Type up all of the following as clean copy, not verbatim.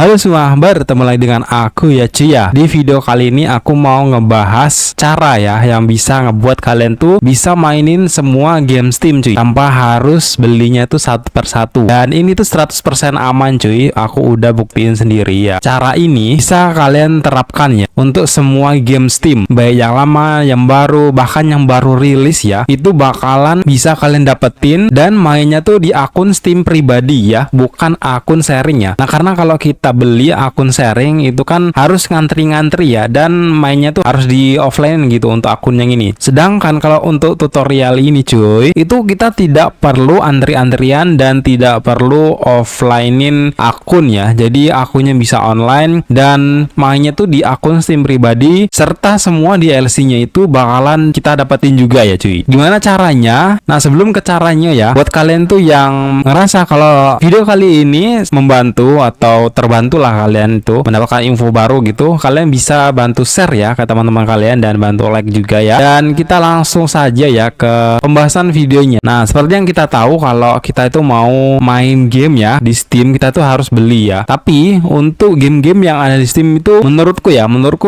Halo semua, bertemu lagi dengan aku ya cuy ya. Di video kali ini aku mau ngebahas cara ya yang bisa ngebuat kalian tuh bisa mainin semua game Steam cuy, tanpa harus belinya tuh satu persatu. Dan ini tuh 100% aman cuy, aku udah buktiin sendiri ya. Cara ini bisa kalian terapkan ya untuk semua game Steam, baik yang lama, yang baru, bahkan yang baru rilis ya. Itu bakalan bisa kalian dapetin dan mainnya tuh di akun Steam pribadi ya, bukan akun sharing ya. Nah karena kalau kita beli akun sharing itu kan harus ngantri-ngantri ya, dan mainnya tuh harus di offline gitu untuk akun yang ini. Sedangkan kalau untuk tutorial ini cuy, itu kita tidak perlu antri-antrian dan tidak perlu offlinein akun ya. Jadi akunnya bisa online dan mainnya tuh di akun Steam pribadi, serta semua DLC-nya itu bakalan kita dapetin juga ya cuy. Gimana caranya? Nah sebelum ke caranya ya, buat kalian tuh yang ngerasa kalau video kali ini membantu atau terbantulah kalian tuh mendapatkan info baru gitu, kalian bisa bantu share ya ke teman-teman kalian dan bantu like juga ya. Dan kita langsung saja ya ke pembahasan videonya. Nah seperti yang kita tahu, kalau kita itu mau main game ya di Steam, kita tuh harus beli ya. Tapi untuk game-game yang ada di Steam itu menurutku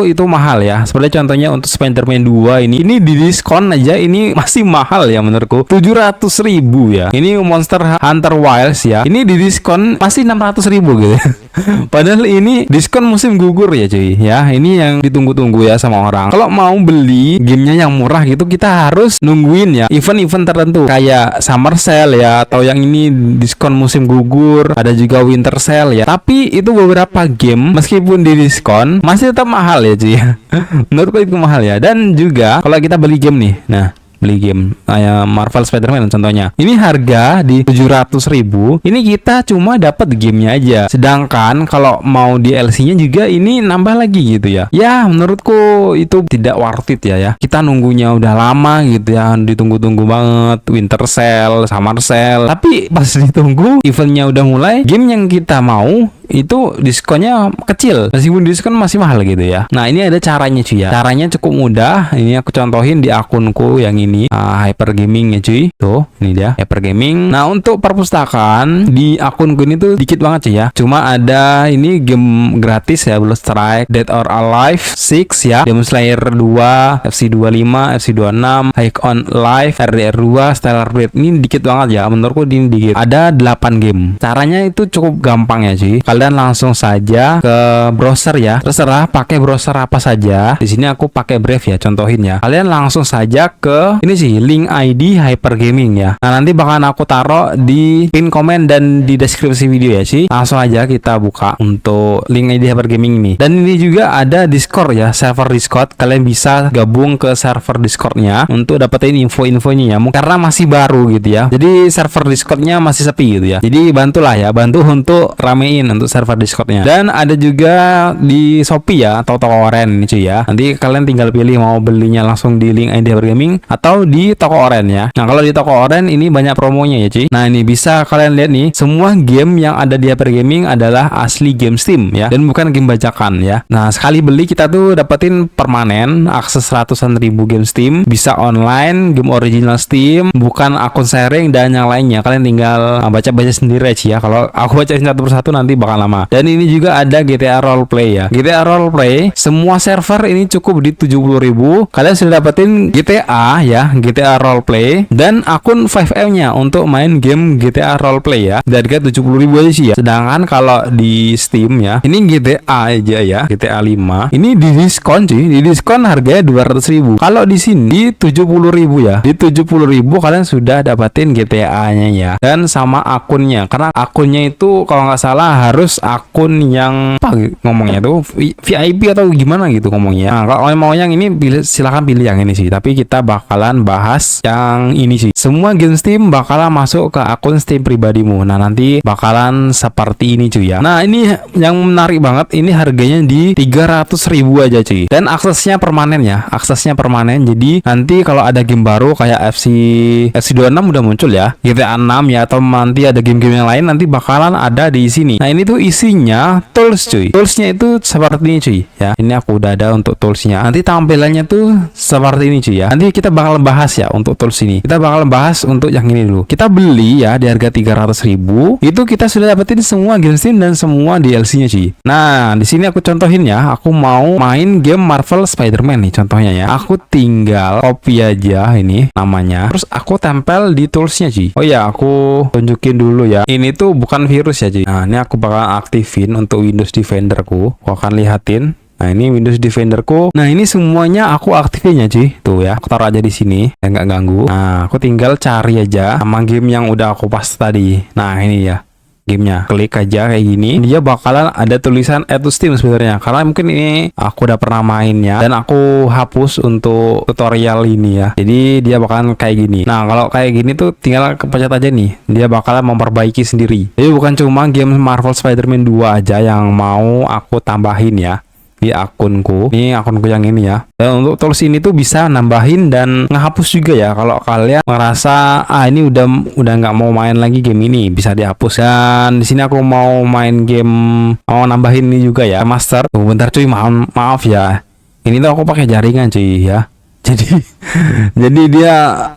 itu mahal ya. Seperti contohnya untuk Spider-Man 2 ini di diskon aja ini masih mahal ya menurutku, 700.000 ya. Ini Monster Hunter Wilds ya, ini di diskon masih 600.000 gitu. Padahal ini diskon musim gugur ya cuy ya. Ini yang ditunggu-tunggu ya sama orang. Kalau mau beli gamenya yang murah gitu, kita harus nungguin ya event-event tertentu kayak Summer Sale ya, atau yang ini diskon musim gugur, ada juga Winter Sale ya. Tapi itu beberapa game meskipun di diskon masih tetap mahal ya cuy. Menurutku itu mahal ya. Dan juga kalau kita beli game nih, nah beli game kayak Marvel Spider-Man contohnya, ini harga di 700.000, ini kita cuma dapat gamenya aja. Sedangkan kalau mau DLC-nya juga ini nambah lagi gitu ya. Ya menurutku itu tidak worth it ya. Kita nunggunya udah lama gitu ya, ditunggu-tunggu banget Winter Sale, Summer Sale. Tapi pas ditunggu eventnya udah mulai, game yang kita mau itu diskonnya kecil, meskipun diskon masih mahal gitu ya. Nah ini ada caranya cuy ya. Caranya cukup mudah. Ini aku contohin di akunku yang ini, Hyper Gaming ya cuy. Tuh ini dia Hyper Gaming. Nah untuk perpustakaan di akunku ini tuh dikit banget cuy ya. Cuma ada ini game gratis ya, Blue Strike, Dead or Alive 6 ya, Demon Slayer 2, FC25, FC26, High on Life, RDR2, Stellar Blade. Ini dikit banget ya, menurutku ini dikit. Ada 8 game. Caranya itu cukup gampang ya cuy. Kalian langsung saja ke browser ya, terserah pakai browser apa saja. Di sini aku pakai Brave ya, contohin ya. Kalian langsung saja ke ini sih, link ID Hyper Gaming ya. Nah nanti bakalan aku taruh di pin komen dan di deskripsi video ya sih. Langsung aja kita buka untuk link ID Hyper Gaming ini. Dan ini juga ada Discord ya, server Discord. Kalian bisa gabung ke server Discordnya untuk dapetin info-infonya ya, karena masih baru gitu ya. Jadi server Discordnya masih sepi gitu ya. Jadi bantulah ya, bantu untuk ramein untuk server Discordnya. Dan ada juga di Shopee ya, atau toko oren ini cuy ya. Nanti kalian tinggal pilih mau belinya langsung di link ID Hyper Gaming atau di toko oren ya. Nah kalau di toko oren ini banyak promonya ya cuy. Nah ini bisa kalian lihat nih, semua game yang ada di Hyper Gaming adalah asli game Steam ya, dan bukan game bajakan ya. Nah sekali beli kita tuh dapetin permanen akses ratusan ribu game Steam, bisa online, game original Steam, bukan akun sharing dan yang lainnya. Kalian tinggal baca-baca sendiri aja ya. Kalau aku bacain satu persatu nanti bakal lama. Dan ini juga ada GTA Roleplay ya. GTA Roleplay semua server ini cukup di 70.000. Kalian sudah dapetin GTA ya, GTA Roleplay dan akun 5M nya untuk main game GTA Roleplay ya. Harga 70.000 aja sih ya. Sedangkan kalau di Steam ya, ini GTA aja ya, GTA 5. Ini di diskon cuy, di diskon harganya 200.000. Kalau di sini 70.000 ya. Di 70.000 kalian sudah dapetin GTA-nya ya. Dan sama akunnya. Karena akunnya itu kalau nggak salah harus akun yang apa ngomongnya tuh VIP atau gimana gitu ngomongnya. Nah kalau mau yang ini silahkan pilih yang ini sih, tapi kita bakalan bahas yang ini sih. Semua game Steam bakalan masuk ke akun Steam pribadimu. Nah nanti bakalan seperti ini cuy ya. Nah ini yang menarik banget, ini harganya di 300.000 aja cuy, dan aksesnya permanen ya, aksesnya permanen. Jadi nanti kalau ada game baru kayak FC26 udah muncul ya, GTA 6 ya, atau nanti ada game-game yang lain nanti bakalan ada di sini. Nah ini tuh itu isinya tools cuy. Toolsnya itu seperti ini cuy ya. Ini aku udah ada untuk toolsnya. Nanti tampilannya tuh seperti ini cuy ya. Nanti kita bakal bahas ya untuk tools ini. Kita bakal bahas untuk yang ini dulu. Kita beli ya di harga 300.000. Itu kita sudah dapetin semua game Steam dan semua DLC-nya cuy. Nah, di sini aku contohin ya. Aku mau main game Marvel Spider-Man nih contohnya ya. Aku tinggal copy aja ini namanya. Terus aku tempel di toolsnya cuy. Oh ya, aku tunjukin dulu ya. Ini tuh bukan virus ya cuy. Nah, ini aku bakal aktifin untuk Windows Defenderku. Aku akan lihatin. Nah, ini Windows Defenderku. Nah, ini semuanya aku aktifin ya cuy. Tuh ya, aku taruh aja di sini, ya nggak ganggu. Nah, aku tinggal cari aja sama game yang udah aku paste tadi. Nah, ini ya gamenya. Klik aja kayak gini. Dia bakalan ada tulisan add to Steam sebenarnya. Karena mungkin ini aku udah pernah mainnya dan aku hapus untuk tutorial ini ya. Jadi dia bakalan kayak gini. Nah, kalau kayak gini tuh tinggal kepencet aja nih. Dia bakalan memperbaiki sendiri. Jadi bukan cuma game Marvel Spider-Man 2 aja yang mau aku tambahin ya di akunku. Ini akunku yang ini ya. Dan untuk tools ini tuh bisa nambahin dan ngehapus juga ya. Kalau kalian merasa ini udah nggak mau main lagi game ini, bisa dihapus. Dan di sini aku mau main game, mau nambahin ini juga ya, master. Tuh, bentar cuy, maaf ya. Ini tuh aku pakai jaringan cuy ya. Jadi dia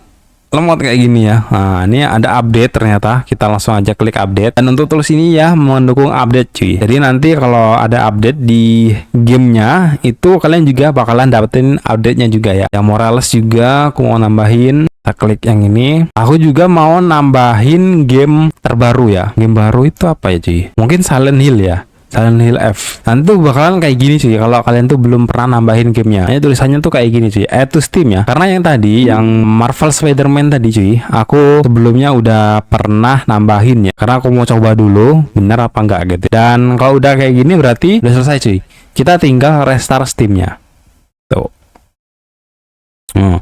lemot kayak gini ya. Nah, ini ada update ternyata. Kita langsung aja klik update. Dan untuk tools ini ya mendukung update cuy. Jadi nanti kalau ada update di gamenya itu kalian juga bakalan dapetin update-nya juga ya. Yang Morales juga aku mau nambahin. Kita klik yang ini. Aku juga mau nambahin game terbaru ya. Game baru itu apa ya cuy? Mungkin Silent Hill ya. Silent Hill F. Nanti tuh bakalan kayak gini cuy. Kalau kalian tuh belum pernah nambahin gamenya, ini tulisannya tuh kayak gini cuy, add to Steam ya. Karena yang tadi, yang Marvel Spider-Man tadi cuy, aku sebelumnya udah pernah nambahin ya. Karena aku mau coba dulu, bener apa enggak gitu. Dan kalau udah kayak gini berarti udah selesai cuy. Kita tinggal restart Steamnya. Tuh.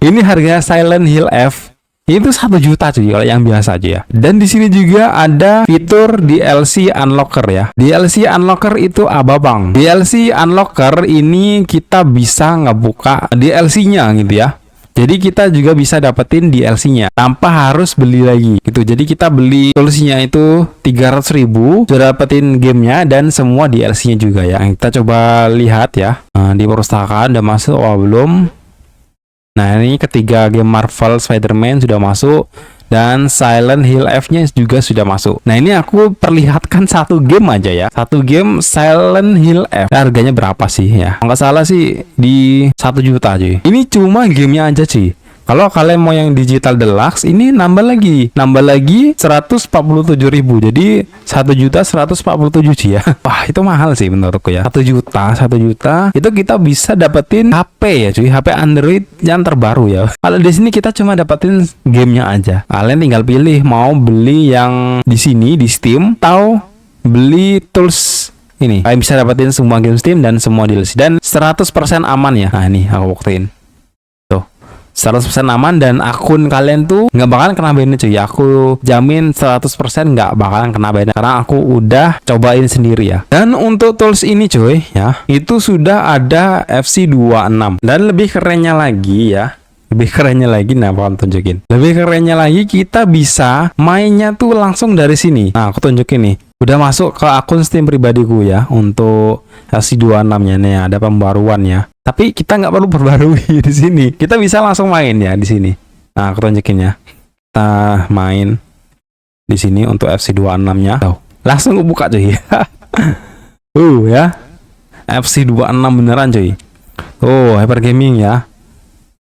Ini harga Silent Hill F itu 1 juta cuy kalau yang biasa aja ya. Dan di sini juga ada fitur DLC Unlocker ya. DLC Unlocker itu apa bang? DLC Unlocker ini kita bisa ngebuka DLC-nya gitu ya. Jadi kita juga bisa dapetin DLC-nya tanpa harus beli lagi gitu. Jadi kita beli toolsnya itu 300.000, sudah dapetin gamenya dan semua DLC-nya juga ya. Kita coba lihat ya. Nah, di perpustakaan udah masuk, belum. Nah, ini ketiga game Marvel Spider-Man sudah masuk dan Silent Hill F-nya juga sudah masuk. Nah, ini aku perlihatkan satu game aja ya. Satu game Silent Hill F. Harganya berapa sih ya? Nggak salah sih di 1 juta cuy. Ini cuma gamenya aja cuy. Kalau kalian mau yang digital deluxe ini nambah lagi 147.000. Jadi 1.147 sih ya. Wah, itu mahal sih menurutku ya. 1 juta itu kita bisa dapetin HP ya cuy, HP Android yang terbaru ya. Kalau di sini kita cuma dapetin gamenya aja. Kalian tinggal pilih mau beli yang di sini di Steam atau beli tools ini. Kalian bisa dapetin semua game Steam dan semua DLC dan 100% aman ya. Nah, ini aku buktiin. 100% aman dan akun kalian tuh nggak bakalan kena ban cuy. Aku jamin 100% nggak bakalan kena ban karena aku udah cobain sendiri ya. Dan untuk tools ini cuy ya, itu sudah ada FC26 dan lebih kerennya lagi ya. Nah, bakalan tunjukin. Lebih kerennya lagi kita bisa mainnya tuh langsung dari sini. Nah, aku tunjukin nih. Udah masuk ke akun Steam pribadiku ya untuk FC26-nya nih, ada pembaruannya. Tapi kita nggak perlu perbarui di sini. Kita bisa langsung main ya di sini. Nah, aku tunjukin ya. Kita main di sini untuk FC26-nya. Langsung buka cuy. Ya. FC26 beneran cuy. Hyper Gaming ya.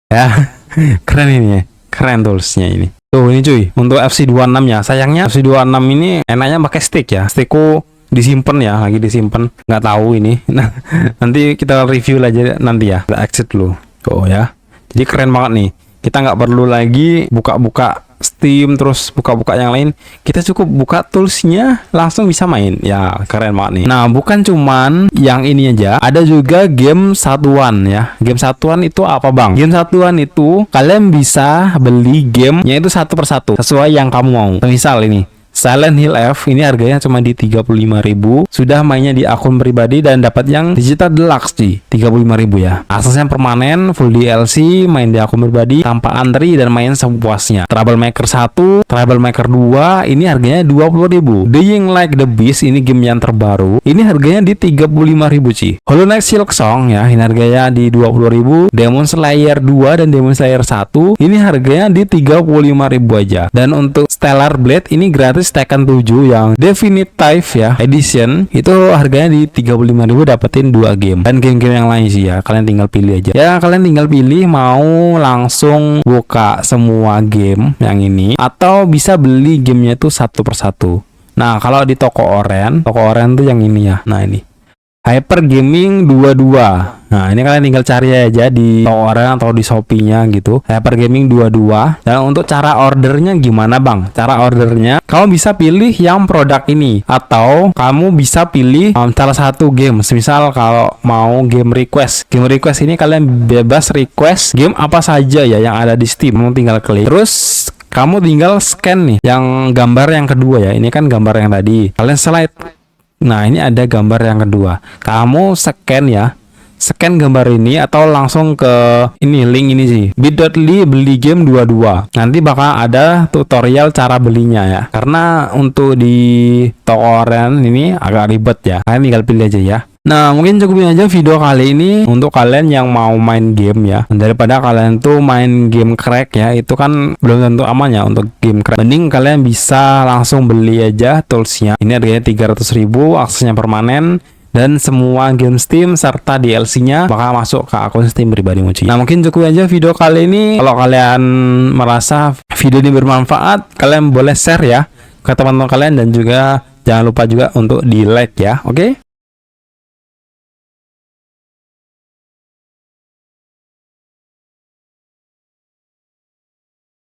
Ya. Keren ini ya. Keren toolsnya ini. Ini cuy, untuk FC26-nya. Sayangnya FC26 ini enaknya pakai stick ya. Stickku disimpan ya, lagi disimpan. Nggak tahu ini. Nah, nanti kita review aja nanti ya. Kita exit dulu. Ya. Jadi keren banget nih. Kita nggak perlu lagi buka-buka Steam terus buka-buka yang lain. Kita cukup buka toolsnya langsung bisa main. Ya, keren banget nih. Nah, bukan cuman yang ini aja, ada juga game satuan ya. Game satuan itu apa bang? Game satuan itu kalian bisa beli gamenya itu satu persatu sesuai yang kamu mau. Misal ini Silent Hill F ini harganya cuma di 35.000. Sudah mainnya di akun pribadi dan dapat yang digital deluxe sih, 35.000 ya. Aksesnya permanen, full DLC, main di akun pribadi tanpa antri dan main sepuasnya. Troublemaker 1, Troublemaker 2 ini harganya 20.000. Dying Like the Beast ini game yang terbaru. Ini harganya di 35.000 sih. Hollow Knight Silksong ya, ini harganya di 20.000. Demon Slayer 2 dan Demon Slayer 1 ini harganya di 35.000 aja. Dan untuk Stellar Blade ini gratis Tekken 7 yang Definitive ya Edition itu harganya di 35.000, dapetin 2 game. Dan game-game yang lain sih ya, kalian tinggal pilih aja. Ya kalian tinggal pilih mau langsung buka semua game yang ini atau bisa beli gamenya tuh satu persatu. Nah kalau di toko oren tuh yang ini ya. Nah ini Hyper Gaming 22. Nah, ini kalian tinggal cari aja di Toren atau di Shopee-nya gitu. Hyper Gaming 22. Dan untuk cara ordernya gimana, Bang? Cara ordernya, kamu bisa pilih yang produk ini atau kamu bisa pilih salah satu game. Misal kalau mau game request. Game request ini kalian bebas request game apa saja ya yang ada di Steam. Kamu tinggal klik. Terus kamu tinggal scan nih yang gambar yang kedua ya. Ini kan gambar yang tadi. Kalian slide. Nah, ini ada gambar yang kedua. Kamu scan ya. Scan gambar ini atau langsung ke ini link ini sih. bit.ly beli game 22. Nanti bakal ada tutorial cara belinya ya. Karena untuk di toko oren ini agak ribet ya. Kalian tinggal pilih aja ya. Nah, mungkin cukupin aja video kali ini untuk kalian yang mau main game ya. Daripada kalian tuh main game crack ya, itu kan belum tentu aman ya untuk game crack. Mending kalian bisa langsung beli aja toolsnya. Ini harganya 300.000, aksesnya permanen. Dan semua game Steam serta DLC-nya bakal masuk ke akun Steam pribadi Mochi. Nah, mungkin cukup aja video kali ini. Kalau kalian merasa video ini bermanfaat, kalian boleh share ya ke teman-teman kalian dan juga jangan lupa juga untuk di like ya. Oke?